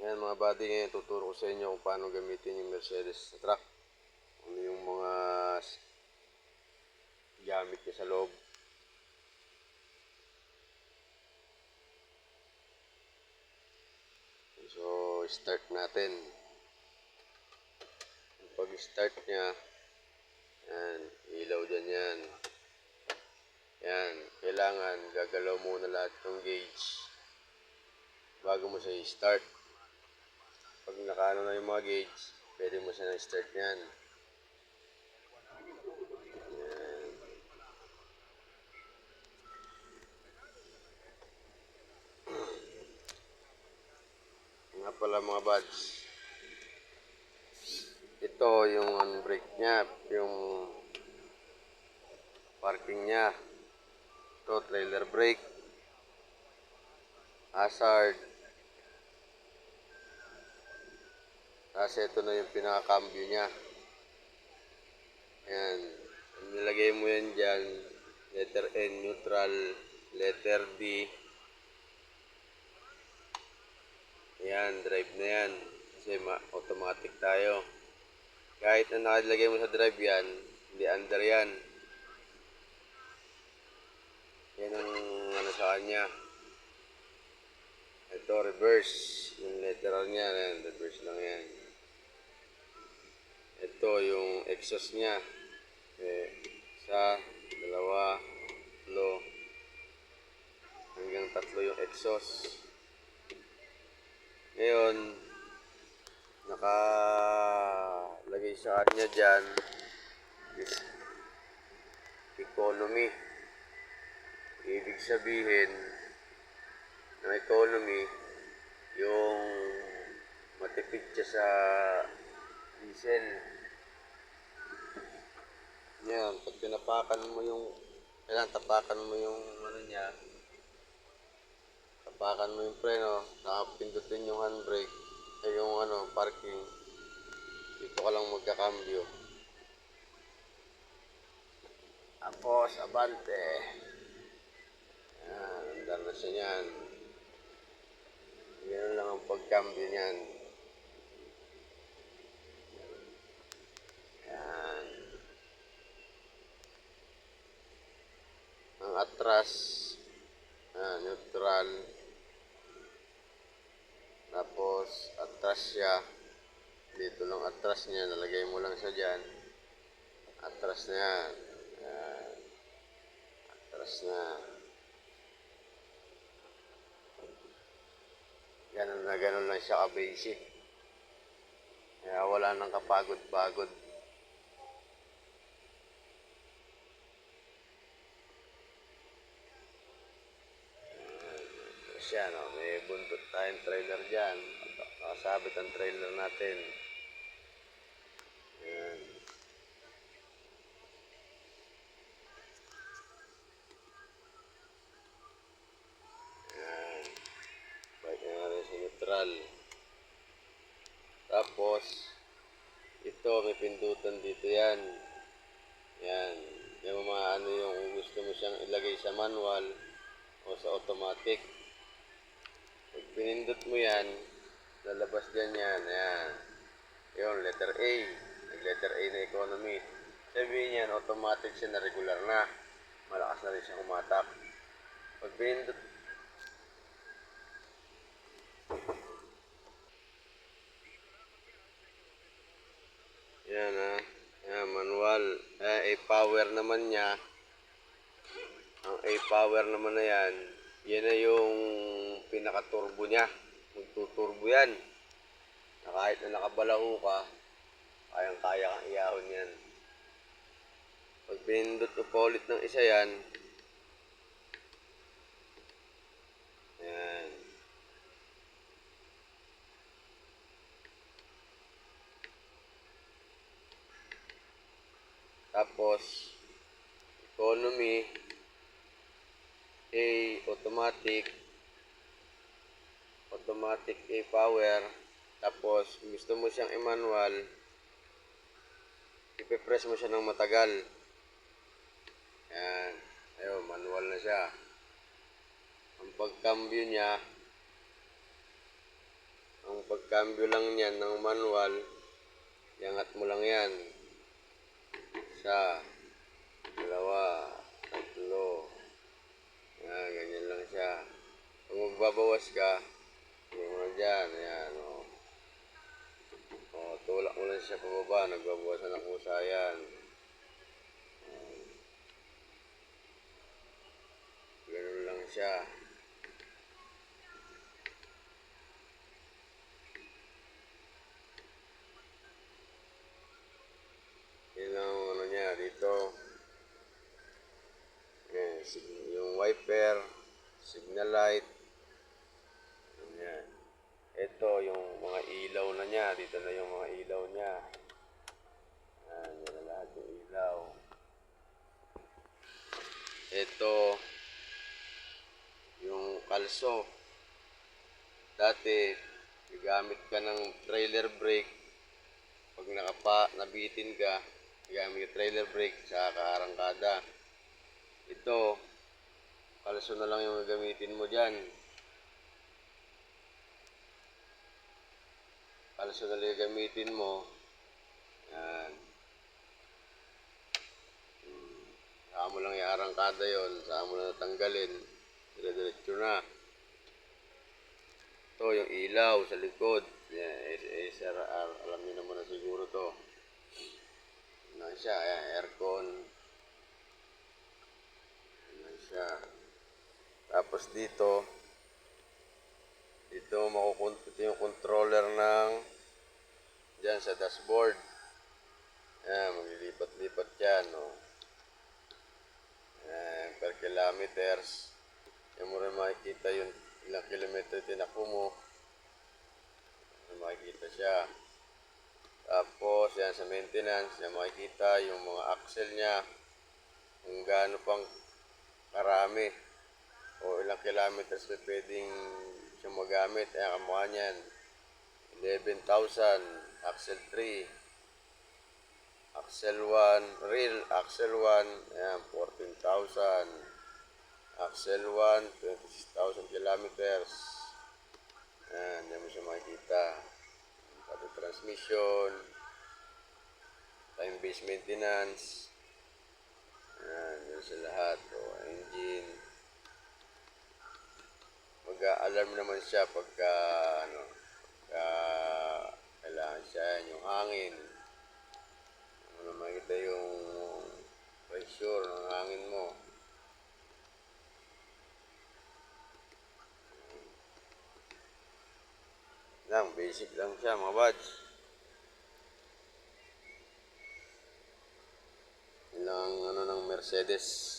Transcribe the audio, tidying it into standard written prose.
Ayan mga buddy, ngayon tuturo ko sa inyo kung paano gamitin yung Mercedes na truck. Ano yung mga gamit niya sa loob. So, start natin. Pag start niya, yan, ilaw dyan yan. Yan, kailangan gagalaw muna lahat ng gauge bago mo siya i-start. Pag nakaano na yung mga gauge, pwede mo siya na-start yan. Nga pala mga buds, ito yung handbrake niya, yung parking niya. Ito trailer brake, hazard. Tapos ito na yung pinaka-cambio niya. Ayan, nilagay mo yan dyan, letter N neutral, letter D. Ayan, drive na yan kasi automatic tayo. Kahit na nakalagay mo sa drive yan, hindi under yan. Yan ang ano sa kanya. Ito reverse, yung letter R niya, yan, reverse lang yan. Ito yung exhaust niya. Isa, dalawa, tatlo, hanggang tatlo yung exhaust. Ngayon, nakalagay sa kanya dyan is economy. Ibig sabihin ng economy, yung matipid siya sa diesel. Yan, pag tinapakan mo yung, kailangan tapakan mo yung ano niya, tapakan mo yung preno, nakapindutin yung handbrake, ay yung ano, parking, dito ka lang magkakambyo. Tapos, abante. Yan, andar na siya yan. Yan lang ang pagkambyo niyan. Yan. Ang atras, neutral. Tapos, atras siya. Dito lang atras niya. Nalagay mo lang siya dyan. Atras na yan. Yan. Atras na. Ganun lang siya ka-basic. Kaya wala nang kapagod-pagod. Siya, no? May buntot tayong trailer dyan. Nakasabit ang trailer natin. Ayan. Ayan. Balik na natin sa neutral. Tapos, ito may pindutan dito yan. Yan. Yung mga ano yung gusto mo siyang ilagay sa manual o sa automatic. Pag pinindot mo yan, lalabas dyan yan. Ayan. Yung letter A. Letter A na economy. Sabihin yan, automatic siya na regular na. Malakas na rin siya kumatak. Pag pinindot, yan ha. Yan, manual. A-power naman niya. Ang A-power naman na yan, yan na yung pinaka-turbo niya. Magtuturbo yan. Na kahit na nakabalaho ka, kayang-kaya kang iyahon yan. Pag pinindot mo pa ulit ng isa yan, yan. Tapos, economy, A, automatic A power. Tapos, gusto mo siyang i-manual, ipipress mo siya ng matagal. Yan. Ayun, manual na siya. Ang pagkambyo niya, ang cambio lang yan ng manual, iangat mo lang yan. Isa, dalawa, tatlo. Yan, ganyan lang siya. Kung magbabawas ka, yung mo na dyan, ayan, o. O, tulak mo lang siya pababa, nagbabawasan ng kusa yan. Ganun lang siya. Yun ang ano niya dito. Ayan, yung wiper, signal light. Ayan. Ito yung mga ilaw na niya. Dito na yung mga ilaw niya. Ayan, yan na lahat yung ilaw. Ito, yung kalso. Dati, gamit ka ng trailer brake. Pag nabitin ka, gamit yung trailer brake sa kaarangkada. Ito, kalso na lang yung gagamitin mo dyan. Kalso na lang yung gagamitin mo. Yan. Saka mo lang yung arangkada yun. Saka mo lang natanggalin. Dire-diretso na. Ito yung ilaw sa likod. Yan, SRR. Alam niyo naman na siguro to. Yan siya. Ayan, aircon. Yan siya. Tapos dito makukontrol yung controller ng dyan sa dashboard. Ayan, maglilipat-lipat yan. Oh. Ayan, per kilometers. Yan mo rin makikita yung ilang kilometer tinakbo mo. Makikita siya. Tapos, yan sa maintenance, yan makikita yung mga axle niya. Kung gaano pang karami. O ilang kilometers na pwedeng siya magamit. Ayan, kamukha niyan. 11,000. Axle 3. Axle 1. Real Axle 1. Ayan, 14,000. Axle 1. 26,000 kilometers. Ayan, yan mo siya makikita. Pati transmission. Time-based maintenance. Ayan, yun sa lahat. O, engine. Mag-alarm naman siya pagka kailangan siya yung hangin. Ano makita yung pressure ng hangin mo. Lang, basic lang siya mga buds. Ilang ano ng Mercedes